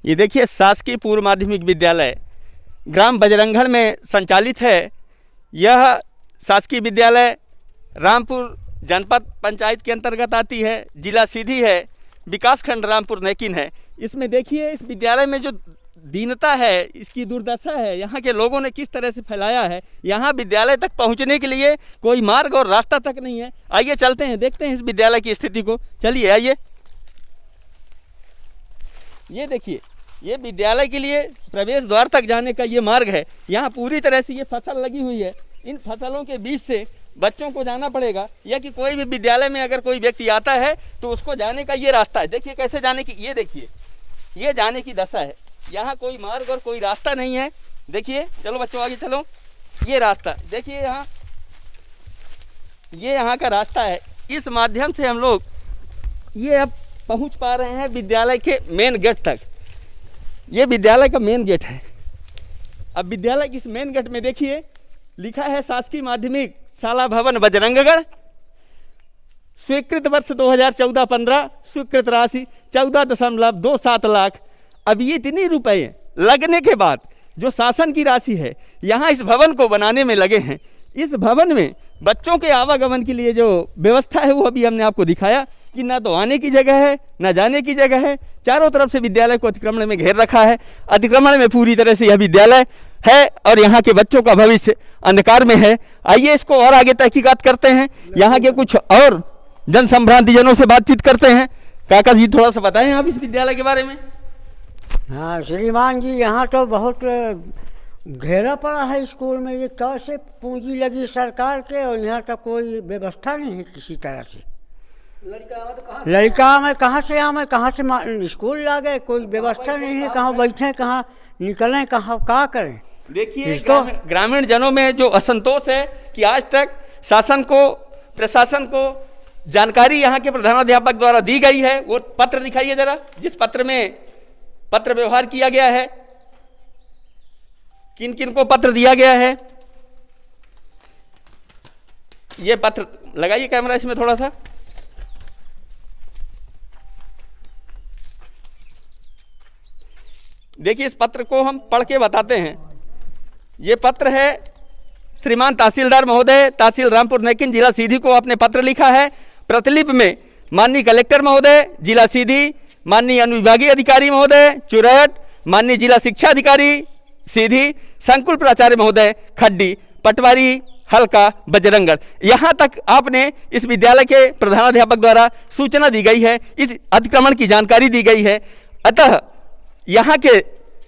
ये देखिए शासकीय पूर्व माध्यमिक विद्यालय ग्राम बजरंगगढ़ में संचालित है। यह शासकीय विद्यालय रामपुर जनपद पंचायत के अंतर्गत आती है, जिला सीधी है, विकासखंड रामपुर नेकिन है। इसमें देखिए इस विद्यालय में जो दीनता है, इसकी दुर्दशा है, यहाँ के लोगों ने किस तरह से फैलाया है। यहाँ विद्यालय तक पहुँचने के लिए कोई मार्ग और रास्ता तक नहीं है। आइए चलते हैं, देखते हैं इस विद्यालय की स्थिति को। चलिए आइए। ये देखिए, ये विद्यालय के लिए प्रवेश द्वार तक जाने का ये मार्ग है। यहाँ पूरी तरह से ये फसल लगी हुई है। इन फसलों के बीच से बच्चों को जाना पड़ेगा, या कि कोई भी विद्यालय में अगर कोई व्यक्ति आता है तो उसको जाने का ये रास्ता है। देखिए कैसे जाने की, ये देखिए, ये जाने की दशा है। यहाँ कोई मार्ग और कोई रास्ता नहीं है। देखिए, चलो बच्चों आगे चलो। ये रास्ता देखिए, ये यहाँ का रास्ता है। इस माध्यम से हम लोग ये अब पहुँच पा रहे हैं विद्यालय के मेन गेट तक। ये विद्यालय का मेन गेट है। अब विद्यालय के इस मेन गेट में देखिए लिखा है शासकीय माध्यमिक शाला भवन बजरंगगढ़, स्वीकृत वर्ष 2014-15, स्वीकृत राशि 14.27 लाख। अब ये इतनी रुपए लगने के बाद जो शासन की राशि है यहाँ इस भवन को बनाने में लगे हैं। इस भवन में बच्चों के आवागमन के लिए जो व्यवस्था है वो अभी हमने आपको दिखाया कि ना तो आने की जगह है ना जाने की जगह है। चारों तरफ से विद्यालय को अतिक्रमण में घेर रखा है। अतिक्रमण में पूरी तरह से यह विद्यालय है और यहाँ के बच्चों का भविष्य अंधकार में है। आइए इसको और आगे तहकीकात करते हैं। यहाँ के कुछ और जन संभ्रांति जनों से बातचीत करते हैं। काका जी थोड़ा सा बताएं आप इस विद्यालय के बारे में। हाँ श्रीमान जी, यहाँ तो बहुत घेरा पड़ा है स्कूल में। ये कैसे पूंजी लगी सरकार के और यहाँ तक कोई व्यवस्था नहीं है किसी तरह से। लड़का में कहाँ से आवे, कहाँ से स्कूल ला गए, कोई व्यवस्था नहीं है। कहाँ बैठे, कहाँ निकलें, कहाँ क्या करें। देखिए ग्रामीण जनों में जो असंतोष है कि आज तक शासन को, प्रशासन को जानकारी यहाँ के प्रधानाध्यापक द्वारा दी गई है। वो पत्र दिखाइए जरा, जिस पत्र में पत्र व्यवहार किया गया है, किन किन को पत्र दिया गया है। ये पत्र लगाइए कैमरा इसमें थोड़ा सा। देखिए इस पत्र को हम पढ़ के बताते हैं। ये पत्र है श्रीमान तहसीलदार महोदय, तहसील रामपुर नेकिन, जिला सीधी को आपने पत्र लिखा है। प्रतिलिपि में माननीय कलेक्टर महोदय जिला सीधी, माननीय अनुविभागीय अधिकारी महोदय चुरैट, माननीय जिला शिक्षा अधिकारी सीधी, संकुल प्राचार्य महोदय खड्डी, पटवारी हल्का बजरंगगढ़, यहाँ तक आपने इस विद्यालय के प्रधानाध्यापक द्वारा सूचना दी गई है, इस अतिक्रमण की जानकारी दी गई है। अतः यहाँ के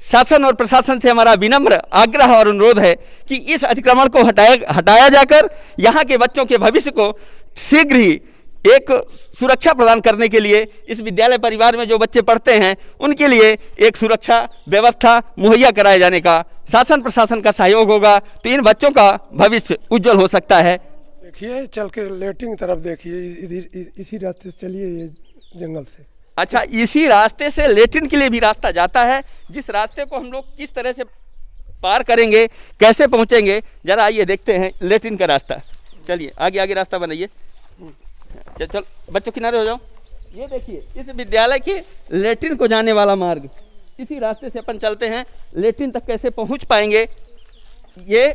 शासन और प्रशासन से हमारा विनम्र आग्रह और अनुरोध है कि इस अतिक्रमण को हटाया जाकर यहाँ के बच्चों के भविष्य को शीघ्र ही एक सुरक्षा प्रदान करने के लिए इस विद्यालय परिवार में जो बच्चे पढ़ते हैं उनके लिए एक सुरक्षा व्यवस्था मुहैया कराए जाने का शासन प्रशासन का सहयोग होगा तो इन बच्चों का भविष्य उज्जवल हो सकता है। देखिए चल के लेटिंग तरफ देखिए, इसी रास्ते से चलिए, ये जंगल से। अच्छा, इसी रास्ते से लेट्रिन के लिए भी रास्ता जाता है, जिस रास्ते को हम लोग किस तरह से पार करेंगे, कैसे पहुंचेंगे, जरा आइए देखते हैं लेट्रिन का रास्ता। चलिए आगे आगे रास्ता बनाइए। चल बच्चों किनारे हो जाओ। ये देखिए इस विद्यालय के लेट्रिन को जाने वाला मार्ग, इसी रास्ते से अपन चलते हैं। लेट्रिन तक कैसे पहुंच पाएंगे ये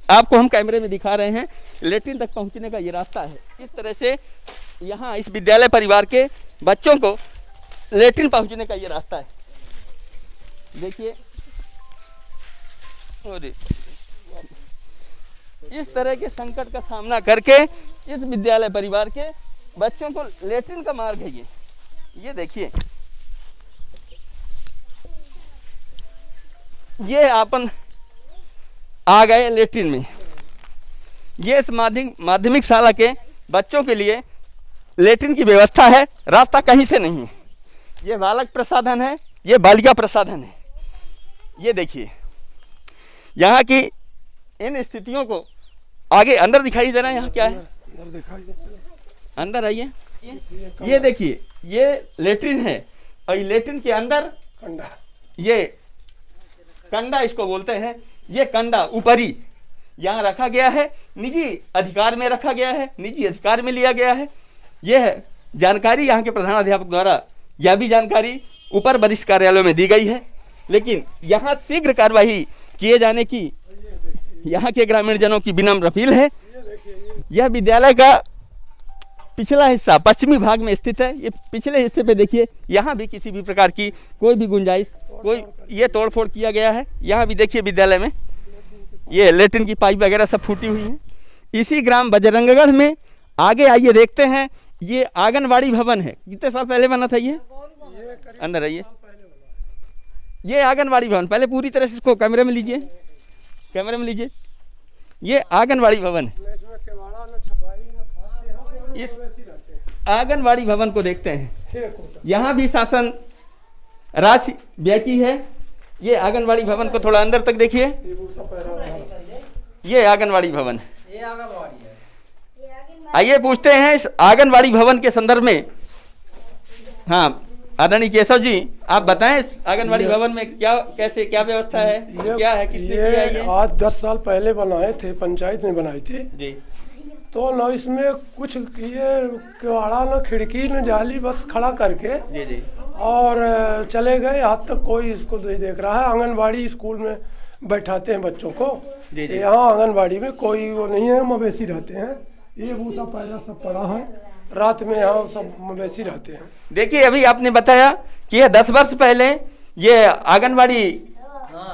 आपको हम कैमरे में दिखा रहे हैं। लेट्रिन तक पहुंचने का ये रास्ता है। इस तरह से यहाँ इस विद्यालय परिवार के बच्चों को लेट्रिन पहुंचने का ये रास्ता है। देखिए इस तरह के संकट का सामना करके इस विद्यालय परिवार के बच्चों को लेट्रिन का मार्ग है ये देखिए, ये अपन आ गए लेट्रिन में। ये इस माध्यमिक शाला के बच्चों के लिए लेट्रिन की व्यवस्था है, रास्ता कहीं से नहीं है। ये बालक प्रसाधन है, ये बालिका प्रसाधन है। ये देखिए यहाँ की इन स्थितियों को आगे अंदर दिखाई दे रहा है। यहाँ क्या है, अंदर आइए। ये देखिए ये लेट्रिन है और लेट्रिन के अंदर कंडा, ये कंडा इसको बोलते हैं। ये कंडा ऊपरी यहाँ रखा गया है, निजी अधिकार में रखा गया है, निजी अधिकार में लिया गया है। यह जानकारी यहाँ के प्रधानाध्यापक द्वारा यह भी जानकारी ऊपर वरिष्ठ कार्यालयों में दी गई है, लेकिन यहाँ शीघ्र कार्रवाई किए जाने की यहाँ के ग्रामीण जनों की विनम्र अपील है। यह विद्यालय का पिछला हिस्सा पश्चिमी भाग में स्थित है। ये पिछले हिस्से पे देखिए, यहाँ भी किसी भी प्रकार की कोई भी गुंजाइश, कोई ये तोड़फोड़ किया गया है। यहाँ भी देखिए विद्यालय में ये लेट्रिन की पाइप वगैरह सब फूटी हुई हैं। इसी ग्राम बजरंगगढ़ में आगे आइए देखते हैं, ये आंगनवाड़ी भवन है। कितने साल पहले बना था ये? अंदर आइए, ये आंगनवाड़ी भवन पहले पूरी तरह से, इसको कैमरे में लीजिए, कैमरे में लीजिए, ये आंगनवाड़ी भवन है। इस आंगनवाड़ी भवन को देखते हैं, यहाँ भी शासन राशि व्यय की है। ये आंगनवाड़ी भवन को थोड़ा अंदर तक देखिए, ये आंगनवाड़ी भवन है। आइए पूछते हैं इस आंगनवाड़ी भवन के संदर्भ में। हाँ आदरणीय केशव जी, आप बताएं इस आंगनवाड़ी भवन में क्या, कैसे, क्या व्यवस्था है, क्या है, किसने किया है? ये आज 10 साल पहले बनाए थे, पंचायत ने बनाई थी जी। तो न इसमें कुछ ये किवाड़ा न खिड़की न जाली, बस खड़ा करके जी जी और चले गए। आज तक कोई इसको नहीं देख रहा है। आंगनबाड़ी स्कूल में बैठाते हैं बच्चों को, जी जी। यहाँ आंगनबाड़ी में कोई वो नहीं है, मवेशी रहते हैं। ये भूसा पैदा सब पड़ा है, रात में यहाँ सब मवेशी रहते हैं। देखिए अभी आपने बताया कि यह 10 वर्ष पहले ये आंगनवाड़ी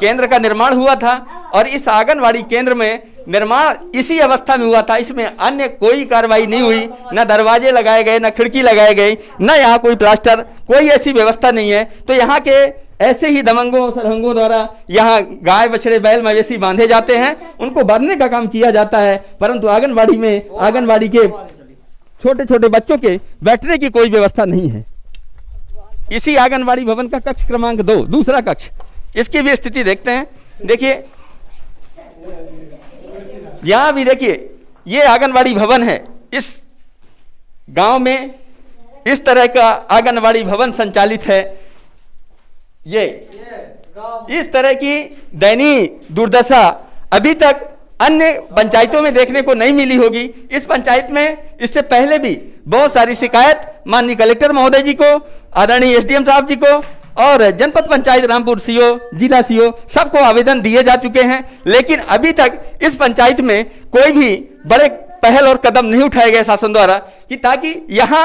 केंद्र का निर्माण हुआ था, और इस आंगनवाड़ी केंद्र में निर्माण इसी अवस्था में हुआ था। इसमें अन्य कोई कार्रवाई नहीं हुई, न दरवाजे लगाए गए, न खिड़की लगाए गई, न यहाँ कोई प्लास्टर, कोई ऐसी व्यवस्था नहीं है। तो यहाँ के ऐसे ही दबंगों सरहंगों द्वारा यहाँ गाय बछड़े बैल मवेशी बांधे जाते हैं, उनको भरने का काम किया जाता है, परंतु आंगनवाड़ी में आंगनवाड़ी के छोटे छोटे बच्चों के बैठने की कोई व्यवस्था नहीं है। इसी आंगनवाड़ी भवन का कक्ष क्रमांक 2, दूसरा कक्ष, इसकी भी स्थिति देखते हैं। देखिए यहाँ भी देखिए, ये आंगनवाड़ी भवन है। इस गांव में इस तरह का आंगनवाड़ी भवन संचालित है। ये इस तरह की दयनीय दुर्दशा अभी तक अन्य पंचायतों में देखने को नहीं मिली होगी। इस पंचायत में इससे पहले भी बहुत सारी शिकायत माननीय कलेक्टर महोदय जी को, आदरणीय एसडीएम साहब जी को और जनपद पंचायत रामपुर सीओ, जिला सीओ, सबको आवेदन दिए जा चुके हैं, लेकिन अभी तक इस पंचायत में कोई भी बड़े पहल और कदम नहीं उठाए गए शासन द्वारा कि ताकि यहाँ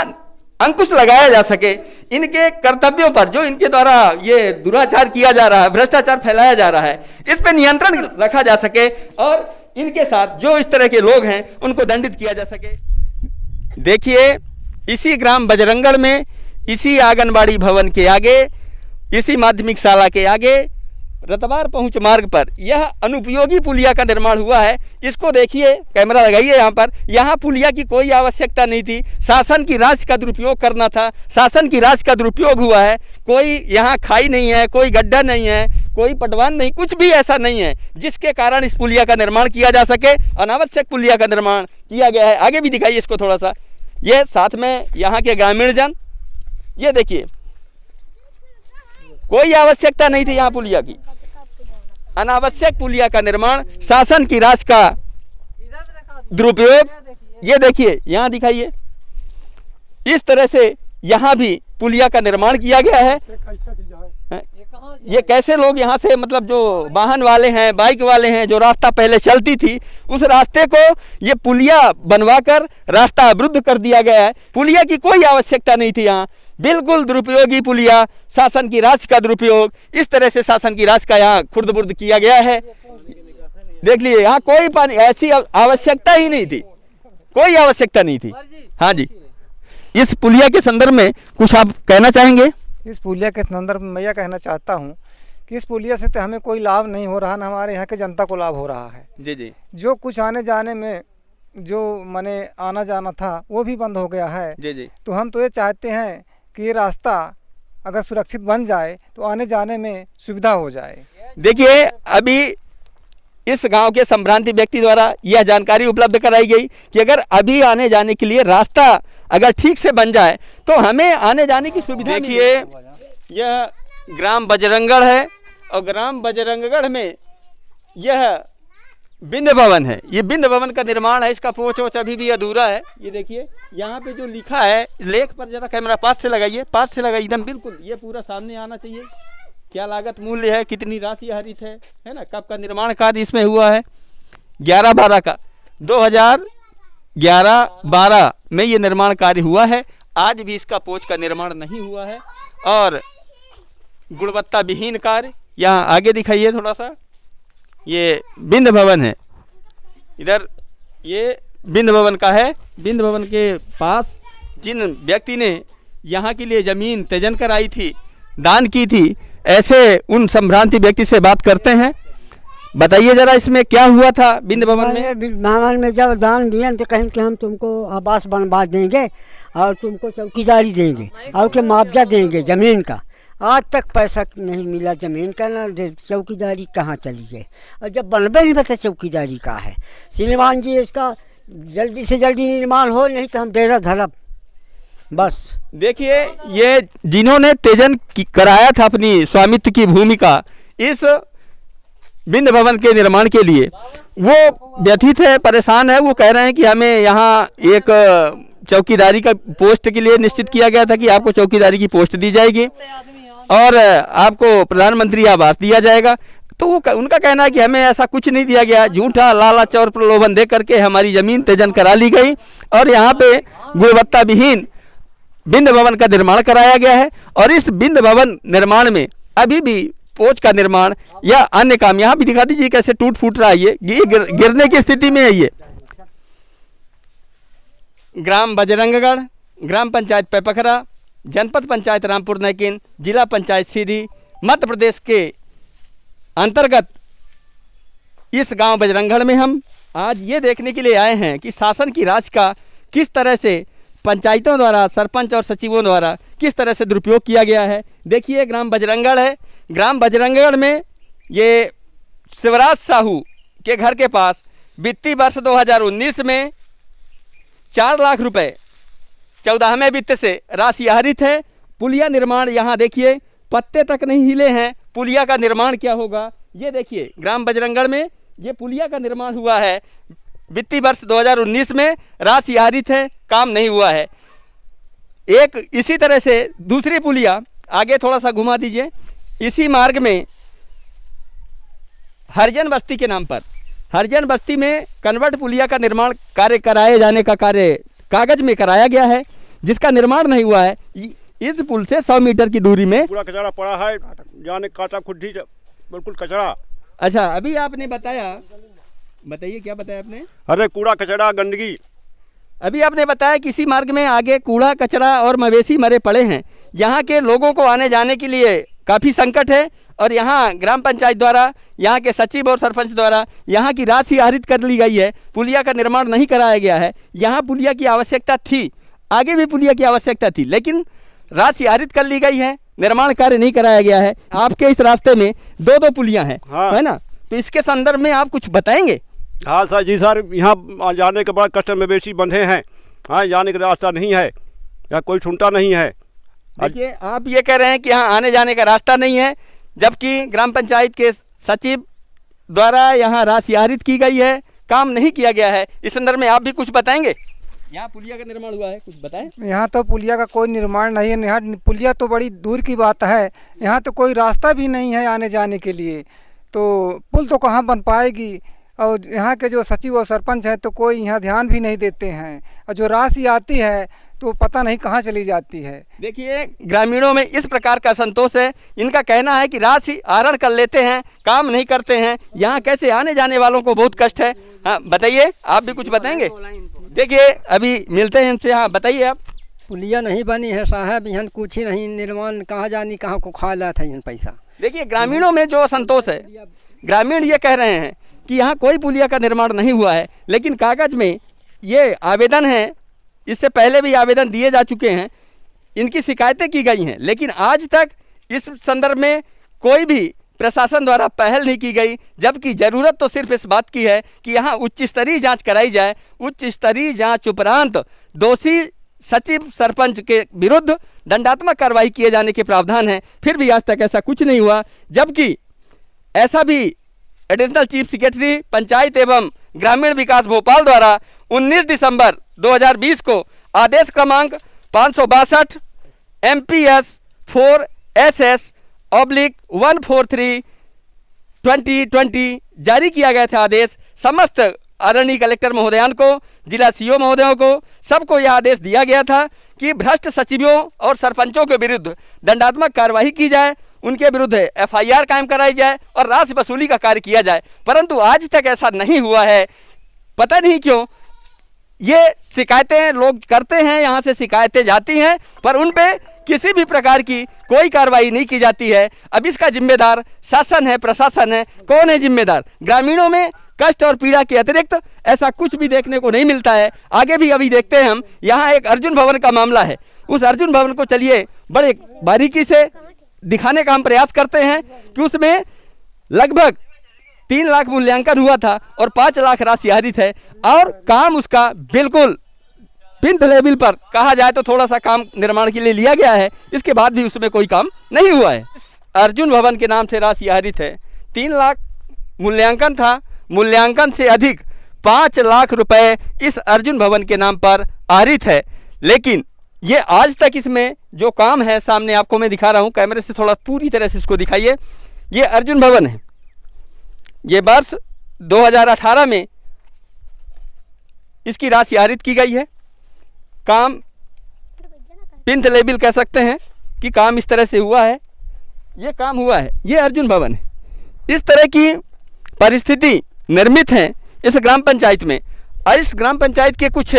अंकुश लगाया जा सके इनके कर्तव्यों पर, जो इनके द्वारा ये दुराचार किया जा रहा है, भ्रष्टाचार फैलाया जा रहा है, इस पर नियंत्रण रखा जा सके और इनके साथ जो इस तरह के लोग हैं उनको दंडित किया जा सके। देखिए इसी ग्राम बजरंगगढ़ में, इसी आंगनबाड़ी भवन के आगे, इसी माध्यमिक शाला के आगे रतवार पहुंच मार्ग पर यह अनुपयोगी पुलिया का निर्माण हुआ है। इसको देखिए, कैमरा लगाइए यहाँ पर। यहाँ पुलिया की कोई आवश्यकता नहीं थी, शासन की राशि का दुरुपयोग करना था, शासन की राशि का दुरुपयोग हुआ है। कोई यहाँ खाई नहीं है, कोई गड्ढा नहीं है, कोई पटवान नहीं, कुछ भी ऐसा नहीं है जिसके कारण इस पुलिया का निर्माण किया जा सके। अनावश्यक पुलिया का निर्माण किया गया है। आगे भी दिखाइए इसको थोड़ा सा। ये साथ में यहाँ के ग्रामीण जन, ये देखिए, कोई आवश्यकता नहीं थी यहाँ पुलिया की। अनावश्यक पुलिया का निर्माण, शासन की राशि का दुरुपयोग, ये देखिए यहाँ दिखाइए। इस तरह से यहाँ भी पुलिया का निर्माण किया गया है। ये कैसे लोग यहाँ से, मतलब जो वाहन वाले हैं, बाइक वाले हैं, जो रास्ता पहले चलती थी उस रास्ते को ये पुलिया बनवाकर रास्ता अवरुद्ध कर दिया गया है। पुलिया की कोई आवश्यकता नहीं थी यहाँ, बिल्कुल दुरुपयोगी पुलिया, शासन की राशि का दुरुपयोग, इस तरह से शासन की राशि का यहाँ खुर्द-बुर्द किया गया है। देख लीजिए, यहाँ कोई पानी, ऐसी आवश्यकता ही नहीं थी, कोई आवश्यकता नहीं थी। हाँ जी, इस पुलिया के संदर्भ में कुछ आप कहना चाहेंगे? इस पुलिया के संदर्भ में मैं यह कहना चाहता हूँ कि इस पुलिया से तो हमें कोई लाभ नहीं हो रहा, न हमारे यहाँ के जनता को लाभ हो रहा है। जी जी। जो कुछ आने जाने में जो माने आना जाना था वो भी बंद हो गया है। जी जी। तो हम तो ये चाहते हैं कि ये रास्ता अगर सुरक्षित बन जाए तो आने जाने में सुविधा हो जाए। देखिए, अभी इस गांव के संभ्रांति व्यक्ति द्वारा यह जानकारी उपलब्ध कराई गई कि अगर अभी आने जाने के लिए रास्ता अगर ठीक से बन जाए तो हमें आने जाने की सुविधा। देखिए, यह ग्राम बजरंगगढ़ है और ग्राम बजरंगगढ़ में यह बिंद भवन है, ये बिंद भवन का निर्माण है, इसका पोच वोच अभी भी अधूरा है। ये देखिए यहाँ पे जो लिखा है लेख पर, जरा कैमरा पास से लगाइए, पास से लगाइए एकदम बिल्कुल, ये पूरा सामने आना चाहिए। क्या लागत मूल्य है, कितनी राशि हरित है ना, कब का निर्माण कार्य इसमें हुआ है, 11/12 का 2011-12 में ये निर्माण कार्य हुआ है। आज भी इसका पोच का निर्माण नहीं हुआ है और गुणवत्ता विहीन कार्य। यहाँ आगे दिखाइए थोड़ा सा, ये बिंद भवन है, इधर ये बिंद भवन का है। बिंद भवन के पास जिन व्यक्ति ने यहाँ के लिए ज़मीन त्यजन कराई थी, दान की थी, ऐसे उन संभ्रांति व्यक्ति से बात करते हैं। बताइए जरा इसमें क्या हुआ था बिंद भवन में? बिंद भवन में जब दान दिया तो कहें कि हम तुमको आवास बनवा देंगे और तुमको चौकीदारी देंगे और के मुआवजा देंगे ज़मीन का। आज तक पैसा नहीं मिला ज़मीन का, ना चौकीदारी कहाँ चली गई। और जब बनबे नहीं पता चौकीदारी का है। श्रीमान जी इसका जल्दी से जल्दी निर्माण हो, नहीं तो हम डेरा धरब बस। देखिए ये जिन्होंने त्यजन कराया था अपनी स्वामित्व की भूमि का इस बिंद भवन के निर्माण के लिए, वो व्यथित है, परेशान है। वो कह रहे हैं कि हमें यहाँ एक चौकीदारी का पोस्ट के लिए निश्चित किया गया था कि आपको चौकीदारी की पोस्ट दी जाएगी और आपको प्रधानमंत्री आवास दिया जाएगा। तो वो उनका कहना है कि हमें ऐसा कुछ नहीं दिया गया, झूठा लालच और प्रलोभन दे करके हमारी ज़मीन त्यजन करा ली गई और यहाँ पे गुणवत्ता विहीन बिंद भवन का निर्माण कराया गया है। और इस बिंद भवन निर्माण में अभी भी पोच का निर्माण या अन्य काम, यहाँ भी दिखा दीजिए कैसे टूट फूट रहा है, ये गिरने की स्थिति में है। ये ग्राम बजरंगगढ़, ग्राम पंचायत पैपखरा, जनपद पंचायत रामपुर नैकिन, जिला पंचायत सीधी, मध्य प्रदेश के अंतर्गत इस गांव बजरंगगढ़ में हम आज ये देखने के लिए आए हैं कि शासन की राशि का किस तरह से पंचायतों द्वारा, सरपंच और सचिवों द्वारा किस तरह से दुरुपयोग किया गया है। देखिए ग्राम बजरंगगढ़ है, ग्राम बजरंगगढ़ में ये शिवराज साहू के घर के पास वित्तीय वर्ष 2019 में 4 लाख रुपए 14वें वित्त से राशि आहरित है। पुलिया निर्माण यहाँ देखिए, पत्ते तक नहीं हिले हैं, पुलिया का निर्माण क्या होगा ये देखिए। ग्राम बजरंगगढ़ में ये पुलिया का निर्माण हुआ है, वित्तीय वर्ष 2019 में राशि आहरित है, काम नहीं हुआ है। एक इसी तरह से दूसरी पुलिया, आगे थोड़ा सा घुमा दीजिए, इसी मार्ग में हरिजन बस्ती के नाम पर, हरिजन बस्ती में कन्वर्ट पुलिया का निर्माण कार्य कराए जाने का कार्य कागज में कराया गया है, जिसका निर्माण नहीं हुआ है। इस पुल से 100 मीटर की दूरी में पूरा कचरा पड़ा है, जाने काटा खुड्डी बिल्कुल कचरा। अच्छा, अभी आपने बताया, बताइए क्या बताया आपने? अरे कूड़ा कचरा गंदगी। अभी आपने बताया किसी मार्ग में आगे कूड़ा कचरा और मवेशी मरे पड़े हैं। यहाँ के लोगों को आने जाने के लिए काफ़ी संकट है और यहाँ ग्राम पंचायत द्वारा, यहाँ के सचिव और सरपंच द्वारा यहाँ की राशि आहरित कर ली गई है, पुलिया का निर्माण नहीं कराया गया है। यहाँ पुलिया की आवश्यकता थी, आगे भी पुलिया की आवश्यकता थी, लेकिन राशि आहरित कर ली गई है, निर्माण कार्य नहीं कराया गया है। आपके इस रास्ते में 2-2 पुलियाँ हैं, हाँ। है ना? तो इसके संदर्भ में आप कुछ बताएंगे? हाँ सर जी सर, यहाँ जाने के बड़ा कष्ट मवेशी बंधे हैं। हाँ, जाने का रास्ता नहीं है, यहाँ कोई सुनता नहीं है। देखिए आप ये कह रहे हैं कि यहाँ आने जाने का रास्ता नहीं है, जबकि ग्राम पंचायत के सचिव द्वारा यहाँ राशि आहरित की गई है, काम नहीं किया गया है। इस संदर्भ में आप भी कुछ बताएंगे? यहाँ पुलिया का निर्माण हुआ है, कुछ बताएं। यहाँ तो पुलिया का कोई निर्माण नहीं है। यहाँ पुलिया तो बड़ी दूर की बात है, यहाँ तो कोई रास्ता भी नहीं है आने जाने के लिए, तो पुल तो कहाँ बन पाएगी। और यहाँ के जो सचिव और सरपंच हैं तो कोई यहाँ ध्यान भी नहीं देते हैं, और जो राशि आती है तो पता नहीं कहाँ चली जाती है। देखिए ग्रामीणों में इस प्रकार का संतोष है, इनका कहना है कि राशि आहरण कर लेते हैं, काम नहीं करते हैं। यहाँ कैसे आने जाने वालों को बहुत कष्ट है। हाँ बताइए, आप भी कुछ बताएंगे? देखिए अभी मिलते हैं इनसे। हाँ बताइए आप। पुलिया नहीं बनी है साहब, यहाँ कुछ ही नहीं, निर्माण कहाँ जानी कहाँ को खा ला था यहाँ पैसा। देखिए ग्रामीणों में जो असंतोष है, ग्रामीण ये कह रहे हैं कि यहाँ कोई पुलिया का निर्माण नहीं हुआ है, लेकिन कागज में ये आवेदन है, इससे पहले भी आवेदन दिए जा चुके हैं, इनकी शिकायतें की गई हैं, लेकिन आज तक इस संदर्भ में कोई भी प्रशासन द्वारा पहल नहीं की गई। जबकि ज़रूरत तो सिर्फ इस बात की है कि यहाँ उच्च स्तरीय जांच कराई जाए। उच्च स्तरीय जांच उपरांत दोषी सचिव सरपंच के विरुद्ध दंडात्मक कार्रवाई किए जाने के प्रावधान हैं। फिर भी आज तक ऐसा कुछ नहीं हुआ, जबकि ऐसा भी एडिशनल चीफ सेक्रेटरी पंचायत एवं ग्रामीण विकास भोपाल द्वारा 19 दिसंबर 2020 को आदेश क्रमांक 562 MPS 4SS/143/2020 जारी किया गया था। आदेश समस्त आदरणीय कलेक्टर महोदयान को, जिला सीओ महोदयों को, सबको यह आदेश दिया गया था कि भ्रष्ट सचिवों और सरपंचों के विरुद्ध दंडात्मक कार्रवाई की जाए, उनके विरुद्ध FIR कायम कराई जाए और राशि वसूली का कार्य किया जाए। परंतु आज तक ऐसा नहीं हुआ है। पता नहीं क्यों ये शिकायतें लोग करते हैं, यहाँ से शिकायतें जाती हैं, पर उन पे किसी भी प्रकार की कोई कार्रवाई नहीं की जाती है। अब इसका जिम्मेदार शासन है, प्रशासन है। कौन है जिम्मेदार? ग्रामीणों में कष्ट और पीड़ा के अतिरिक्त ऐसा कुछ भी देखने को नहीं मिलता है। आगे भी अभी देखते हैं हम, यहाँ एक अर्जुन भवन का मामला है। उस अर्जुन भवन को चलिए बड़े बारीकी से दिखाने का हम प्रयास करते हैं कि उसमें लगभग 3 लाख मूल्यांकन हुआ था और 5 लाख राशि आहरित है और काम उसका बिल्कुल पिंथ लेवल पर कहा जाए तो थोड़ा सा काम निर्माण के लिए लिया गया है, इसके बाद भी उसमें कोई काम नहीं हुआ है। अर्जुन भवन के नाम से राशि आहरित है, 3 लाख मूल्यांकन था, मूल्यांकन से अधिक 5 लाख रुपए इस अर्जुन भवन के नाम पर आहरित है। लेकिन ये आज तक इसमें जो काम है, सामने आपको मैं दिखा रहा हूँ, कैमरे से थोड़ा पूरी तरह से इसको दिखाइए। ये अर्जुन भवन है, ये वर्ष 2018 में इसकी राशि आहरित की गई है। काम पिंथ लेवल कह सकते हैं कि काम इस तरह से हुआ है, ये काम हुआ है, ये अर्जुन भवन है। इस तरह की परिस्थिति निर्मित है इस ग्राम पंचायत में। और इस ग्राम पंचायत के कुछ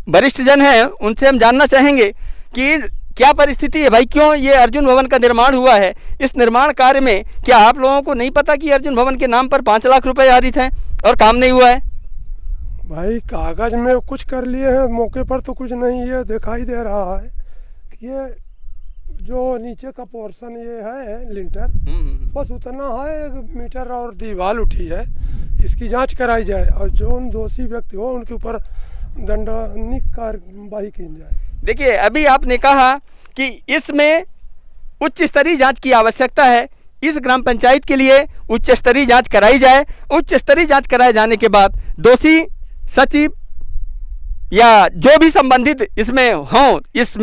वरिष्ठ जन हैं, उनसे हम जानना चाहेंगे कि क्या परिस्थिति है भाई, क्यों ये अर्जुन भवन का निर्माण हुआ है। इस निर्माण कार्य में क्या आप लोगों को नहीं पता कि अर्जुन भवन के नाम पर 5 लाख रुपए आहरित हैं और काम नहीं हुआ है? भाई कागज में कुछ कर लिए हैं, मौके पर तो कुछ नहीं है, दिखाई दे रहा है कि ये जो नीचे का पोर्शन ये है लिंटर, बस उतना है, 1 मीटर और दीवार उठी है। इसकी जांच कराई जाए और जो उन दोषी व्यक्ति हो उनके ऊपर दंडात्मक कार्रवाई की जाए। देखिए, अभी आपने कहा कि इसमें उच्च स्तरीय जांच की आवश्यकता है। इस ग्राम पंचायत के लिए उच्च स्तरीय जांच कराई जाए। उच्च स्तरीय जांच कराए जाने के बाद दोषी सचिव या जो भी संबंधित इसमें हों, इस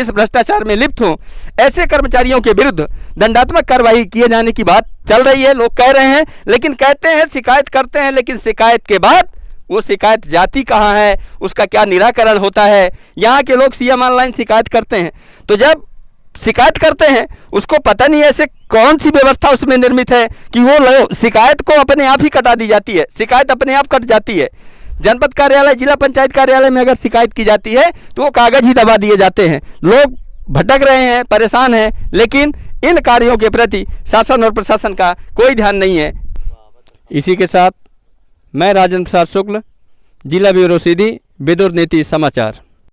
भ्रष्टाचार में लिप्त हों, ऐसे कर्मचारियों के विरुद्ध दंडात्मक कार्रवाई किए जाने की बात चल रही है। लोग कह रहे हैं, लेकिन कहते हैं शिकायत करते हैं, लेकिन शिकायत के बाद वो शिकायत जाती कहाँ है, उसका क्या निराकरण होता है? यहाँ के लोग CM ऑनलाइन शिकायत करते हैं, तो जब शिकायत करते हैं उसको पता नहीं ऐसे कौन सी व्यवस्था उसमें निर्मित है कि वो शिकायत को अपने आप ही कटा दी जाती है, शिकायत अपने आप कट जाती है। जनपद कार्यालय, जिला पंचायत कार्यालय में अगर शिकायत की जाती है तो वो कागज ही दबा दिए जाते हैं। लोग भटक रहे हैं, परेशान हैं, लेकिन इन कार्यों के प्रति शासन और प्रशासन का कोई ध्यान नहीं है। इसी के साथ मैं राजेंद्र प्रसाद शुक्ल, जिला ब्यूरो सीधी, विदुर नीति समाचार।